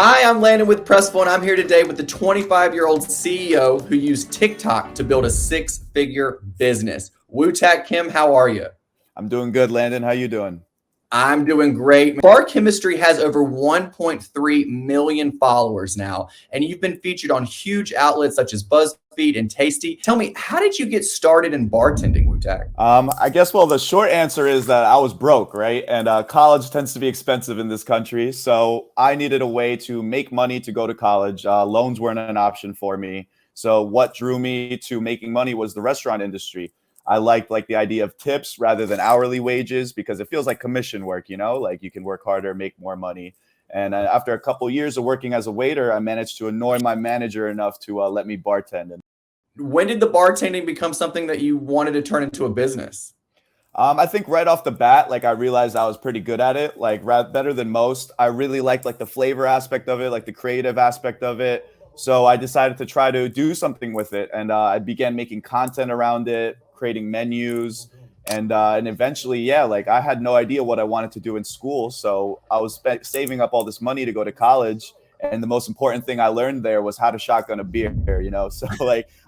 Hi, I'm Landon with Pressful, and I'm here today with the 25-year-old CEO who used TikTok to build a six-figure business. Wootak Kim, how are you? I'm doing good, Landon. How you doing? I'm doing great. Bar Chemistry has over 1.3 million followers now, and you've been featured on huge outlets such as BuzzFeed and Tasty. Tell me, how did you get started in bartending, Wootak? I guess, well, the short answer is that I was broke, right? And college tends to be expensive in this country. So I needed a way to make money to go to college. Loans weren't an option for me. So what drew me to making money was the restaurant industry. I liked the idea of tips rather than hourly wages because it feels like commission work, like you can work harder, make more money. And after a couple of years of working as a waiter, I managed to annoy my manager enough to let me bartend. When did the bartending become something that you wanted to turn into a business? I think right off the bat, I realized I was pretty good at it, better than most. I really liked the flavor aspect of it, the creative aspect of it. So I decided to try to do something with it, and I began making content around it, creating menus, and eventually, yeah, I had no idea what I wanted to do in school, so I was saving up all this money to go to college. And the most important thing I learned there was how to shotgun a beer, So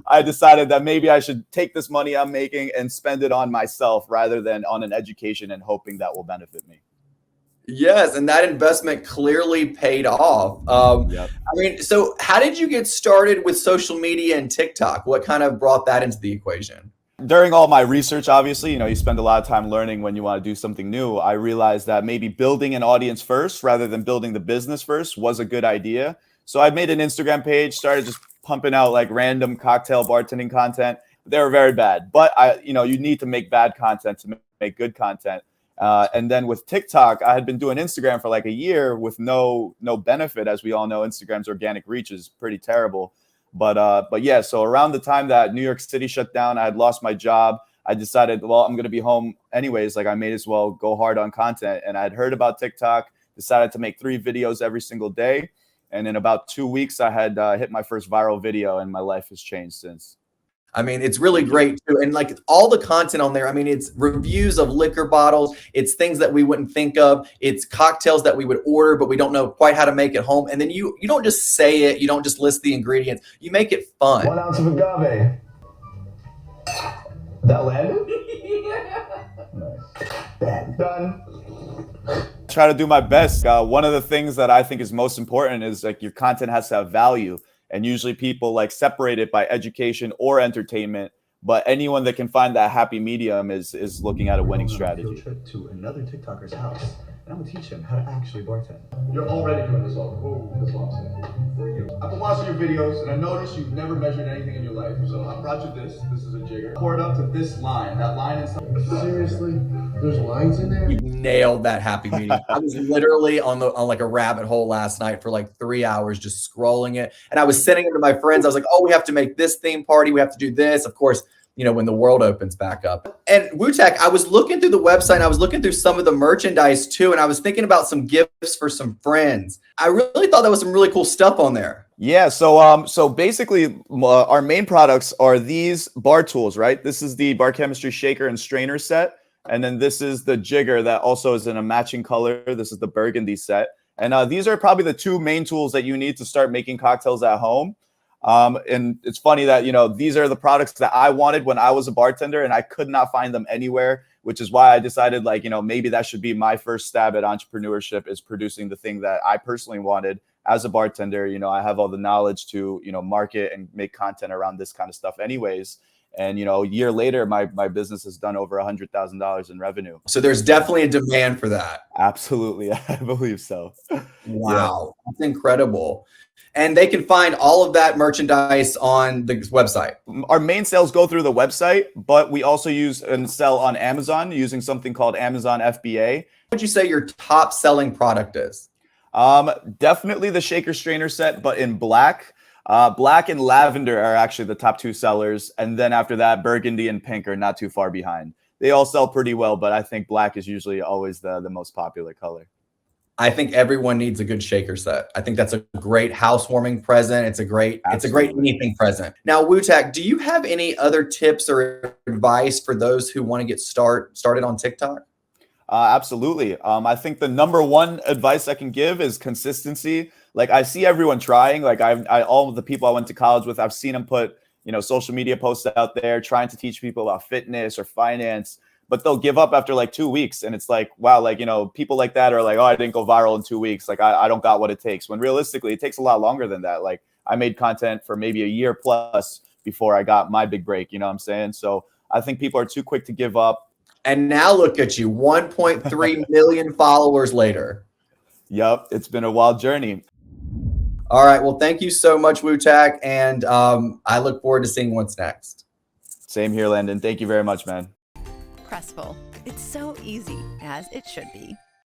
I decided that maybe I should take this money I'm making and spend it on myself rather than on an education and hoping that will benefit me. Yes, and that investment clearly paid off. Yep. So how did you get started with social media and TikTok? What kind of brought that into the equation? During all my research, obviously, you spend a lot of time learning when you want to do something new. I realized that maybe building an audience first rather than building the business first was a good idea. So I made an Instagram page, started just pumping out random cocktail bartending content. They were very bad, but you need to make bad content to make good content. And then with TikTok, I had been doing Instagram for a year with no benefit. As we all know, Instagram's organic reach is pretty terrible. But yeah, so around the time that New York City shut down, I had lost my job. I decided, well, I'm going to be home anyways. I may as well go hard on content. And I had heard about TikTok, decided to make 3 videos every single day. And in about 2 weeks, I had hit my first viral video, and my life has changed since. It's really great too. And all the content on there, it's reviews of liquor bottles. It's things that we wouldn't think of. It's cocktails that we would order, but we don't know quite how to make at home. And then you don't just say it. You don't just list the ingredients. You make it fun. 1 ounce of agave. That landed? Nice. Done. Try to do my best. One of the things that I think is most important is your content has to have value. And usually people separate it by education or entertainment. But anyone that can find that happy medium is looking at a winning strategy. Field trip to another TikToker's house, and I'm gonna teach him how to actually bartend. You're already doing this all. Oh, that's what I'm saying. I've been watching your videos, and I noticed you've never measured anything in your life. So I brought you this. This is a jigger. Pour it up to this line. That line is. Seriously, there's lines in there. You nailed that happy medium. I was literally on a rabbit hole last night for 3 hours just scrolling it, and I was sending it to my friends. I was like, "Oh, we have to make this theme party. We have to do this." Of course, when the world opens back up. And Wootak, I was looking through the website, and I was looking through some of the merchandise too, and I was thinking about some gifts for some friends. I really thought that was some really cool stuff on there. Yeah, so basically, our main products are these bar tools, right? This is the Bar Chemistry shaker and strainer set, and then this is the jigger that also is in a matching color. This is the burgundy set, and these are probably the 2 main tools that you need to start making cocktails at home. And it's funny that, these are the products that I wanted when I was a bartender, and I could not find them anywhere, which is why I decided maybe that should be my first stab at entrepreneurship, is producing the thing that I personally wanted as a bartender. I have all the knowledge to, market and make content around this kind of stuff anyways. And, a year later, my business has done over $100,000 in revenue. So there's definitely a demand for that. Absolutely. I believe so. Wow. Yeah. That's incredible. And they can find all of that merchandise on the website. Our main sales go through the website, but we also use and sell on Amazon using something called Amazon FBA. What would you say your top selling product is? Definitely the shaker strainer set, but in black. Black and lavender are actually the top 2 sellers. And then after that, burgundy and pink are not too far behind. They all sell pretty well, but I think black is usually always the most popular color. I think everyone needs a good shaker set. I think that's a great housewarming present. It's a great anything present. Now, Wootak, do you have any other tips or advice for those who want to get started on TikTok? Absolutely. I think the number one advice I can give is consistency. Like I see everyone trying, like all of the people I went to college with, I've seen them put, social media posts out there trying to teach people about fitness or finance, but they'll give up after like 2 weeks. And it's like, wow, like, people like that are like, oh, I didn't go viral in 2 weeks. Like I don't got what it takes, when realistically it takes a lot longer than that. Like I made content for maybe a year plus before I got my big break. You know what I'm saying? So I think people are too quick to give up. And now look at you, 1.3 million followers later. Yep, it's been a wild journey. All right. Well, thank you so much, Wootak. And I look forward to seeing what's next. Same here, Landon. Thank you very much, man. Pressful. It's so easy, as it should be.